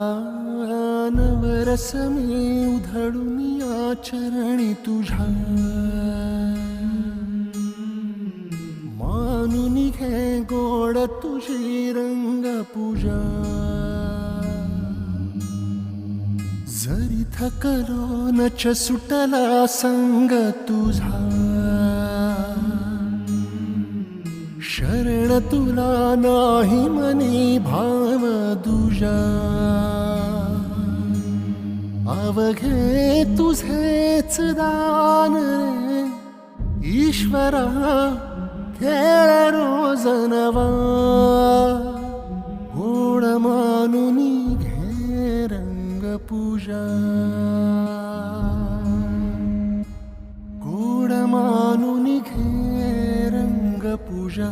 नवरस मी उधळून या चरणी तुझ्या मानून घे गोड तुझी रंग पूजा जरी थकलो नच सुटला संग तुझा शरण तुला नाही मनी भाव दुजा अवघे तुझेच दान रे ईश्वरा खेळ रोज नवा गोड मानून घे रंग पूजा गोड मानून घे रंग पूजा